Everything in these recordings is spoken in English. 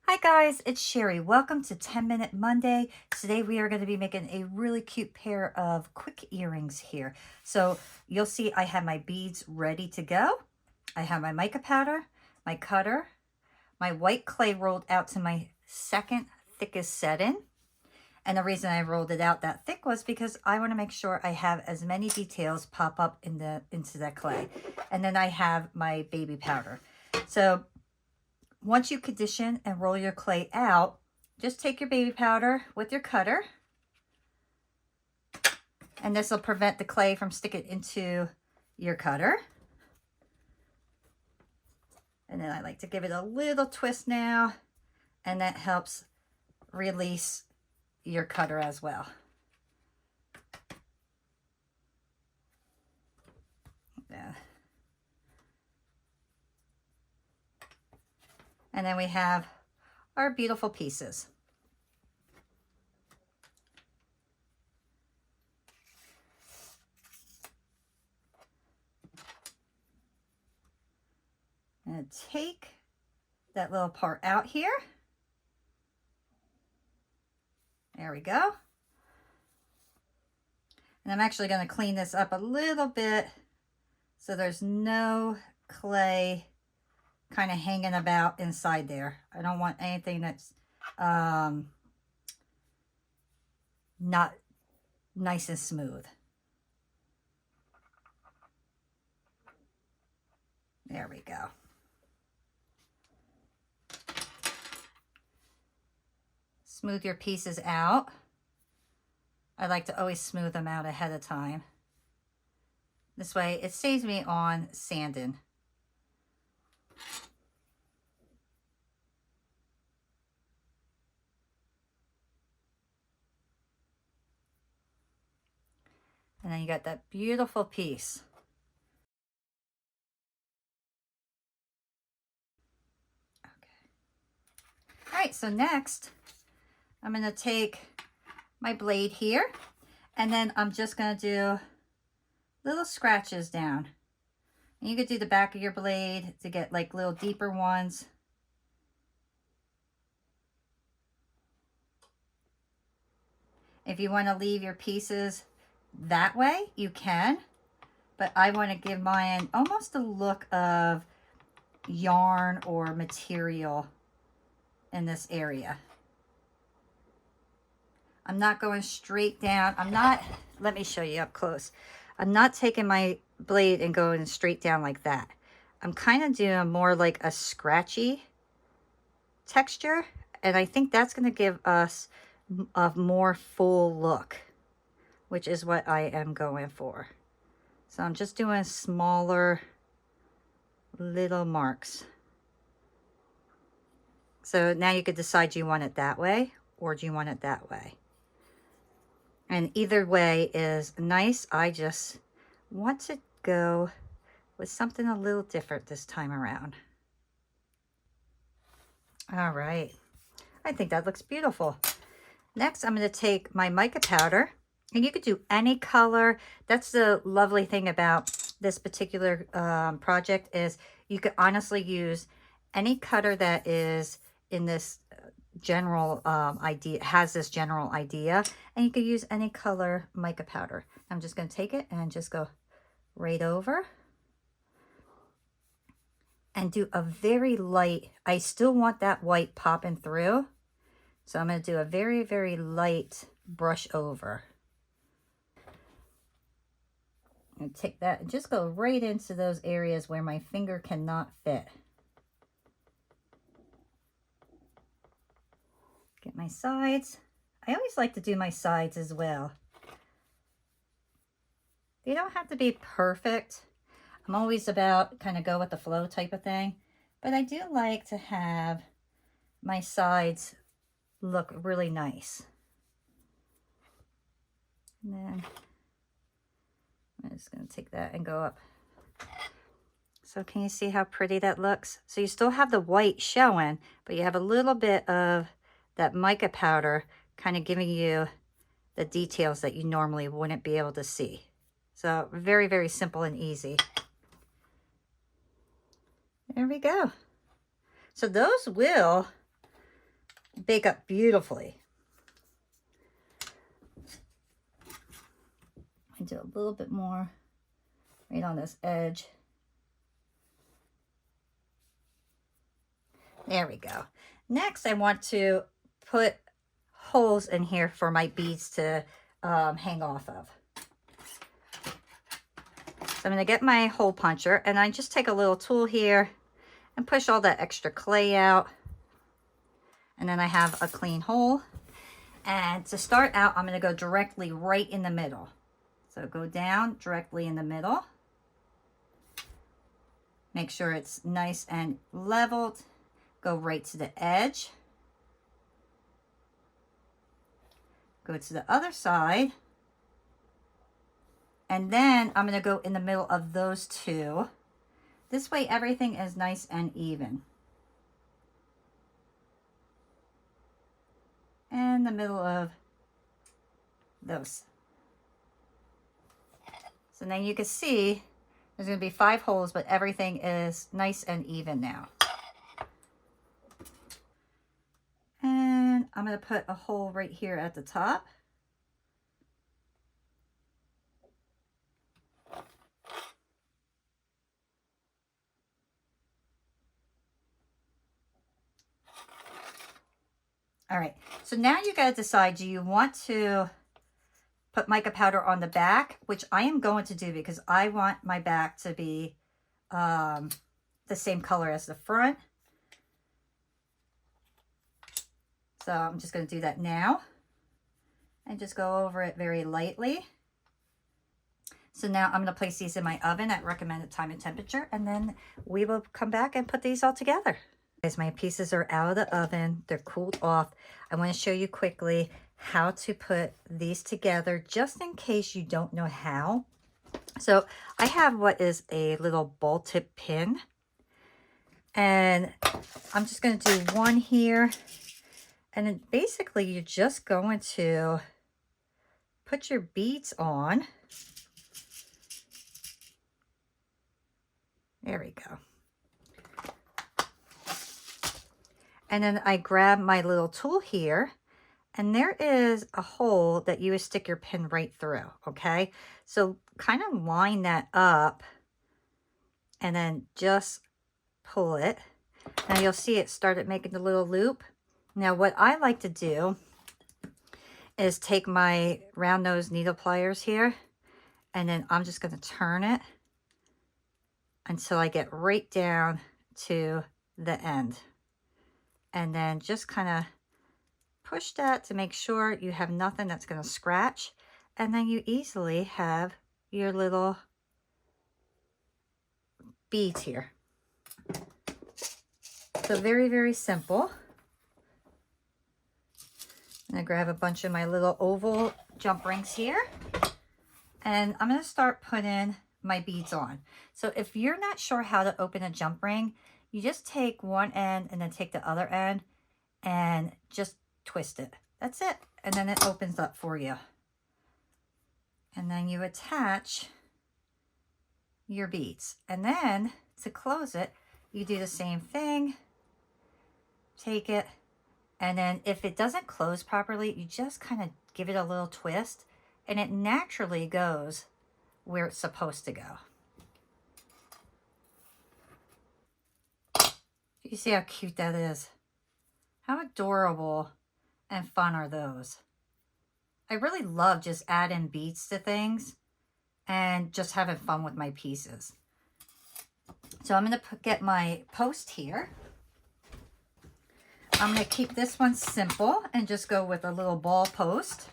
Hi guys, it's Sherry. Welcome to 10 Minute Monday. Today we are going to be making a really cute pair of quick earrings here. So you'll see I have my beads ready to go. I have my mica powder, my cutter, my white clay rolled out to my second thickest setting. And the reason I rolled it out that thick was because I want to make sure I have as many details pop up into that clay. And then I have my baby powder. So once you condition and roll your clay out, just take your baby powder with your cutter, and this will prevent the clay from sticking into your cutter. And then I like to give it a little twist now, and that helps release your cutter as well. Yeah. And then we have our beautiful pieces. And take that little part out here. There we go. And I'm actually going to clean this up a little bit so there's no clay kind of hanging about inside there. I don't want anything that's not nice and smooth. There we go. Smooth your pieces out. I like to always smooth them out ahead of time. This way it saves me on sanding. And then you got that beautiful piece. Okay. All right, so next I'm going to take my blade here, and then I'm just going to do little scratches down. And you could do the back of your blade to get like little deeper ones. If you want to leave your pieces that way, you can, but I want to give mine almost a look of yarn or material in this area. I'm not going straight down. Let me show you up close. I'm not taking my blade and going straight down like that. I'm kind of doing more like a scratchy texture, and I think that's going to give us a more full look, which is what I am going for. So I'm just doing smaller little marks. So now you could decide, do you want it that way or do you want it that way? And either way is nice. I just want to go with something a little different this time around. All right. I think that looks beautiful. Next, I'm going to take my mica powder, and you could do any color. That's the lovely thing about this particular project, is you could honestly use any cutter that is in this general idea, has this general idea, and you could use any color mica powder. I'm just going to take it and just go right over and do a very light, I still want that white popping through. So I'm going to do a very, very light brush over. And take that and just go right into those areas where my finger cannot fit. Get my sides. I always like to do my sides as well. They don't have to be perfect. I'm always about kind of go with the flow type of thing. But I do like to have my sides look really nice. And then I'm just going to take that and go up. So can you see how pretty that looks? So you still have the white showing, but you have a little bit of that mica powder kind of giving you the details that you normally wouldn't be able to see. So very, very simple and easy. There we go. So those will bake up beautifully. I do a little bit more right on this edge. There we go. Next, I want to put holes in here for my beads to hang off of. So I'm going to get my hole puncher, and I just take a little tool here and push all that extra clay out. And then I have a clean hole. And to start out, I'm going to go directly right in the middle. So go down directly in the middle. Make sure it's nice and leveled. Go right to the edge. Go to the other side. And then I'm going to go in the middle of those two. This way everything is nice and even. And the middle of those. So now you can see there's going to be 5 holes, but everything is nice and even now. And I'm going to put a hole right here at the top. All right, so now you got to decide, do you want to put mica powder on the back, which I am going to do because I want my back to be the same color as the front. So I'm just going to do that now and just go over it very lightly. So now I'm going to place these in my oven at recommended time and temperature, and then we will come back and put these all together. As my pieces are out of the oven, they're cooled off. I want to show you quickly how to put these together just in case you don't know how. So I have what is a little ball tip pin, and I'm just going to do one here. And then basically you're just going to put your beads on. There we go. And then I grab my little tool here, and there is a hole that you would stick your pin right through, okay? So kind of line that up and then just pull it. Now you'll see it started making the little loop. Now what I like to do is take my round nose needle pliers here, and then I'm just going to turn it until I get right down to the end. And then just kind of push that to make sure you have nothing that's going to scratch. And then you easily have your little beads here. So very, very simple. I'm going to grab a bunch of my little oval jump rings here. And I'm going to start putting my beads on. So if you're not sure how to open a jump ring, you just take one end and then take the other end and just twist it. That's it. And then it opens up for you. And then you attach your beads. And then to close it, you do the same thing. Take it. And then if it doesn't close properly, you just kind of give it a little twist and it naturally goes where it's supposed to go. You see how cute that is? How adorable and fun are those? I really love just adding beads to things and just having fun with my pieces. So I'm going to get my post here. I'm going to keep this one simple and just go with a little ball post.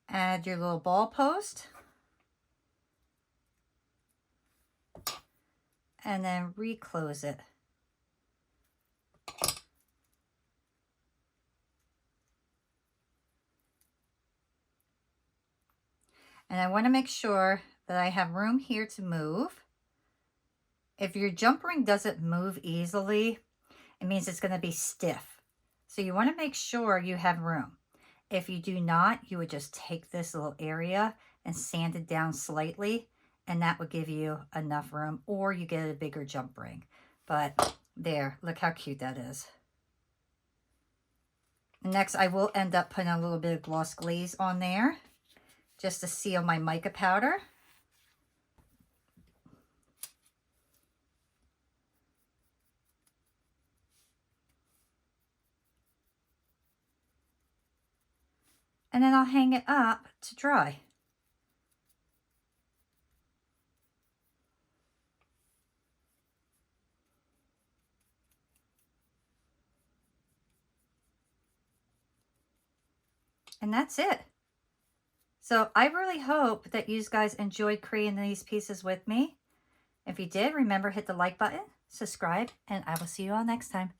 Add your little ball post. And then reclose it. And I want to make sure that I have room here to move. If your jump ring doesn't move easily, it means it's going to be stiff. So you want to make sure you have room. If you do not, you would just take this little area and sand it down slightly, and that would give you enough room, or you get a bigger jump ring. But there, look how cute that is. Next, I will end up putting a little bit of gloss glaze on there just to seal my mica powder. And then I'll hang it up to dry. And that's it. So I really hope that you guys enjoyed creating these pieces with me. If you did, remember, hit the like button, subscribe, and I will see you all next time.